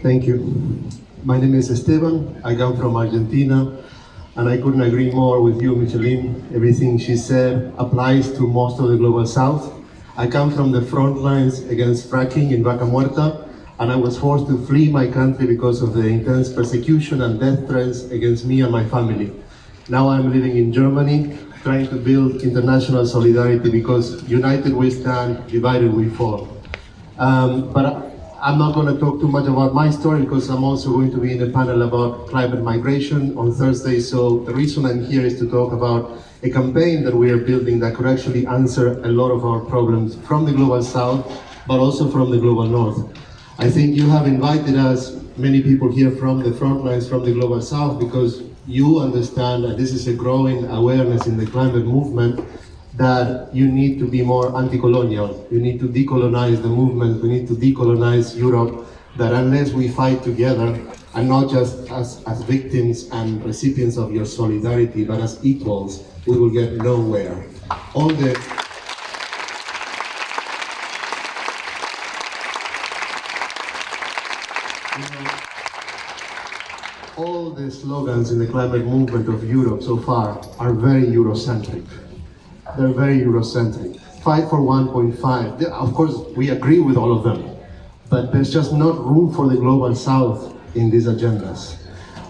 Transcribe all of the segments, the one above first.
Thank you. My name is Esteban. I come from Argentina, and I couldn't agree more with you, Micheline. Everything she said applies to most of the global south. I come from the front lines against fracking in Vaca Muerta, and I was forced to flee my country because of the intense persecution and death threats against me and my family. Now I'm living in Germany, trying to build international solidarity because united we stand, divided we fall. But I'm not going to talk too much about my story because I'm also going to be in a panel about climate migration on Thursday. So the reason I'm here is to talk about a campaign that we are building that could actually answer a lot of our problems from the global south, but also from the global north. I think you have invited us, many people here from the front lines from the global south, because you understand that this is a growing awareness in the climate movement that you need to be more anti-colonial. You need to decolonize the movement. We need to decolonize Europe, that unless we fight together, and not just as victims and recipients of your solidarity, but as equals, we will get nowhere. All the all the slogans in the climate movement of Europe so far are very Eurocentric. They're very Eurocentric. Fight for 1.5. Of course, we agree with all of them, but there's just not room for the global south in these agendas.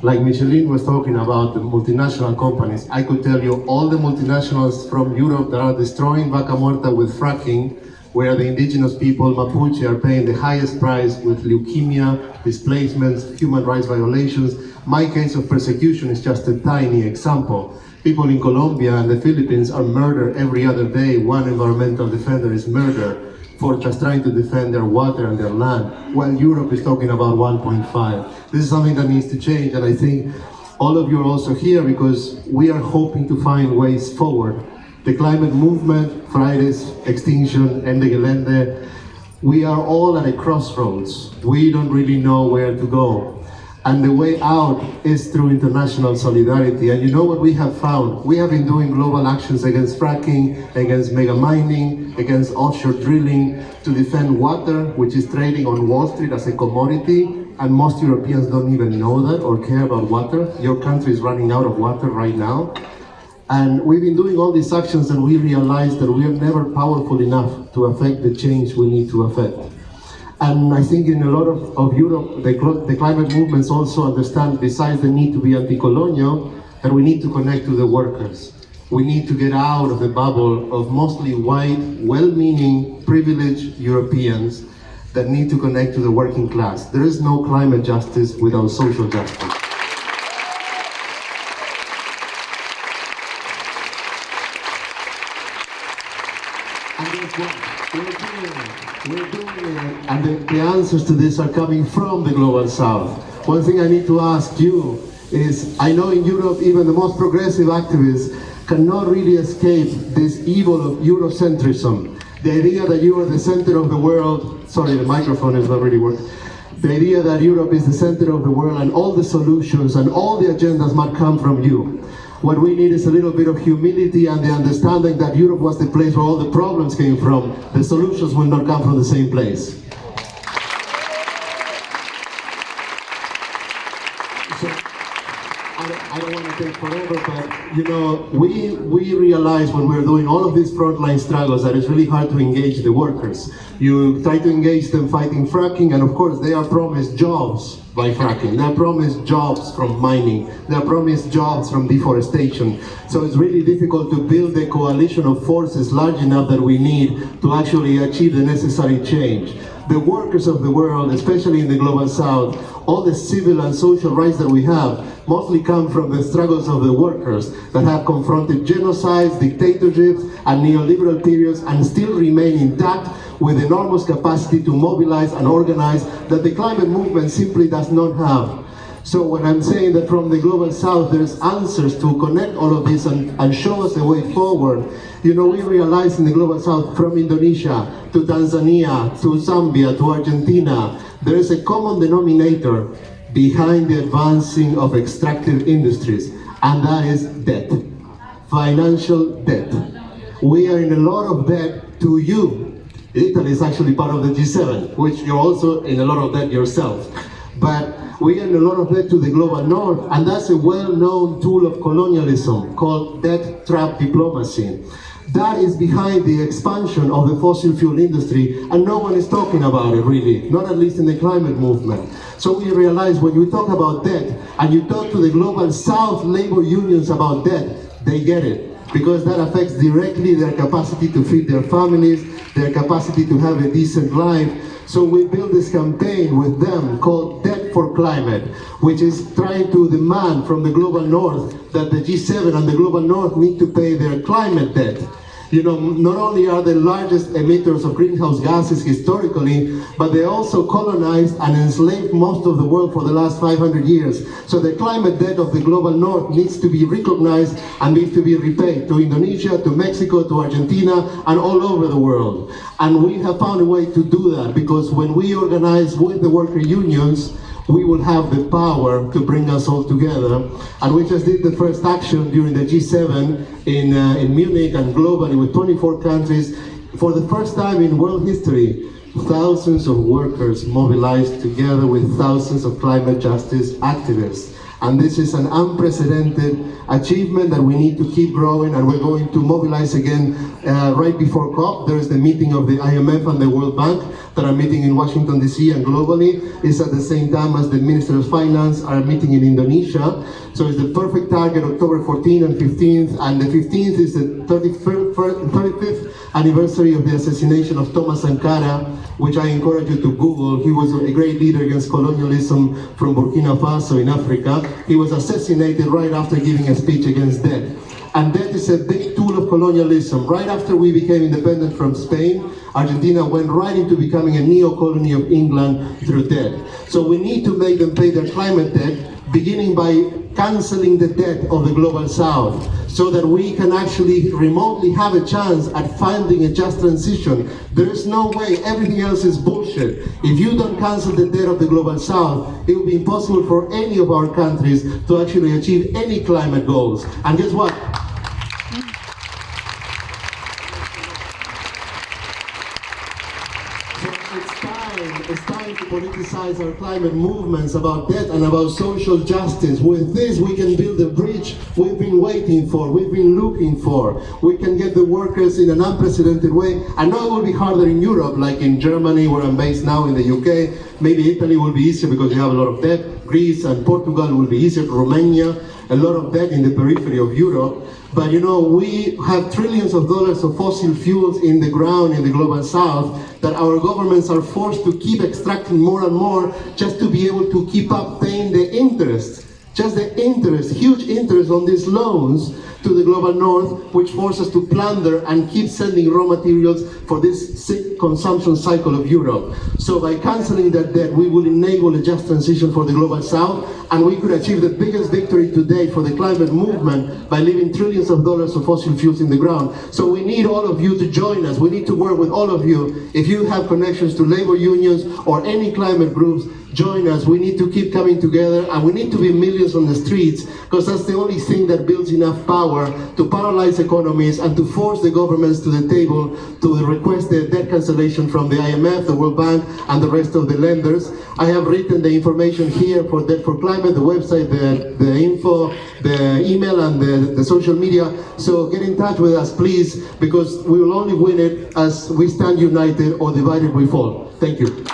Like Micheline was talking about the multinational companies, I could tell you all the multinationals from Europe that are destroying Vaca Muerta with fracking, where the indigenous people, Mapuche, are paying the highest price with leukemia, displacements, human rights violations. My case of persecution is just a tiny example. People in Colombia and the Philippines are murdered every other day. One environmental defender is murdered for just trying to defend their water and their land, while Europe is talking about 1.5. This is something that needs to change, and I think all of you are also here because we are hoping to find ways forward. The climate movement, Fridays, Extinction, Ende Gelände, we are all at a crossroads. We don't really know where to go. And the way out is through international solidarity. And you know what we have found? We have been doing global actions against fracking, against mega mining, against offshore drilling, to defend water, which is trading on Wall Street as a commodity. And most Europeans don't even know that or care about water. Your country is running out of water right now. And we've been doing all these actions, and we realize that we are never powerful enough to affect the change we need to affect. And I think in a lot of Europe, the climate movements also understand, besides the need to be anti-colonial, that we need to connect to the workers. We need to get out of the bubble of mostly white, well-meaning, privileged Europeans that need to connect to the working class. There is no climate justice without social justice. And guess what? We're doing it. And the answers to this are coming from the global south. One thing I need to ask you is, I know in Europe even the most progressive activists cannot really escape this evil of Eurocentrism. The idea that you are the center of the world, sorry, the microphone is not really working. The idea that Europe is the center of the world and all the solutions and all the agendas might come from you. What we need is a little bit of humility and the understanding that Europe was the place where all the problems came from. The solutions will not come from the same place. So, I don't want to take forever, but you know, we realize when we're doing all of these frontline struggles that it's really hard to engage the workers. You try to engage them fighting fracking, and of course they are promised jobs by fracking. They are promised jobs from mining. They are promised jobs from deforestation. So it's really difficult to build a coalition of forces large enough that we need to actually achieve the necessary change. The workers of the world, especially in the global south, all the civil and social rights that we have mostly come from the struggles of the workers that have confronted genocides, dictatorships, and neoliberal periods and still remain intact with enormous capacity to mobilize and organize that the climate movement simply does not have. So when I'm saying that from the global south there's answers to connect all of this and show us the way forward, you know, we realize in the global south, from Indonesia to Tanzania to Zambia to Argentina, there is a common denominator behind the advancing of extractive industries, and that is debt, financial debt. We are in a lot of debt to you. Italy is actually part of the G7, which you're also in a lot of debt yourself. but we owe a lot of debt to the global north, and that's a well-known tool of colonialism called debt trap diplomacy. That is behind the expansion of the fossil fuel industry, and no one is talking about it really, not at least in the climate movement. So we realize when you talk about debt, and you talk to the global south labor unions about debt, they get it. Because that affects directly their capacity to feed their families, their capacity to have a decent life. So we built this campaign with them called Debt for Climate, which is trying to demand from the global north that the G7 and the global north need to pay their climate debt. You know, not only are the largest emitters of greenhouse gases historically, but they also colonized and enslaved most of the world for the last 500 years. So the climate debt of the global north needs to be recognized and needs to be repaid to Indonesia, to Mexico, to Argentina, and all over the world. And we have found a way to do that, because when we organize with the worker unions, we will have the power to bring us all together. And we just did the first action during the G7 in Munich and globally with 24 countries. For the first time in world history, thousands of workers mobilized together with thousands of climate justice activists. And this is an unprecedented achievement that we need to keep growing, and we're going to mobilize again right before COP. There is the meeting of the IMF and the World Bank that are meeting in Washington, D.C. and globally. It's at the same time as the Ministers of Finance are meeting in Indonesia. So it's the perfect target, October 14th and 15th, and the 15th is the 35th anniversary of the assassination of Thomas Sankara, which I encourage you to Google. He was a great leader against colonialism from Burkina Faso in Africa. He was assassinated right after giving a speech against debt. And debt is a big tool of colonialism. Right after we became independent from Spain, Argentina went right into becoming a neo-colony of England through debt. So we need to make them pay their climate debt, beginning by canceling the debt of the global south, so that we can actually remotely have a chance at finding a just transition. There is no way, everything else is bullshit. If you don't cancel the debt of the global south, it will be impossible for any of our countries to actually achieve any climate goals. And guess what? It's time to politicize our climate movements about debt and about social justice. With this, we can build a bridge we've been waiting for, we've been looking for. We can get the workers in an unprecedented way. I know it will be harder in Europe, like in Germany, where I'm based now, in the UK. Maybe Italy will be easier because you have a lot of debt. Greece and Portugal will be easier. Romania, a lot of debt in the periphery of Europe. But you know, we have trillions of dollars of fossil fuels in the ground in the global south that our governments are forced to keep extracting more and more just to be able to keep up paying the interest. Just the interest, huge interest on these loans to the global north, which forces us to plunder and keep sending raw materials for this sick consumption cycle of Europe. So by cancelling that debt, we will enable a just transition for the global south, and we could achieve the biggest victory to date for the climate movement by leaving trillions of dollars of fossil fuels in the ground. So we need all of you to join us. We need to work with all of you. If you have connections to labor unions or any climate groups, join us. We need to keep coming together, and we need to be millions on the streets, because that's the only thing that builds enough power to paralyze economies and to force the governments to the table to request the debt cancellation from the IMF, the World Bank, and the rest of the lenders. I have written the information here for Debt for Climate, the website, the info, the email, and the social media. So get in touch with us, please, because we will only win it as we stand united, or divided we fall. Thank you.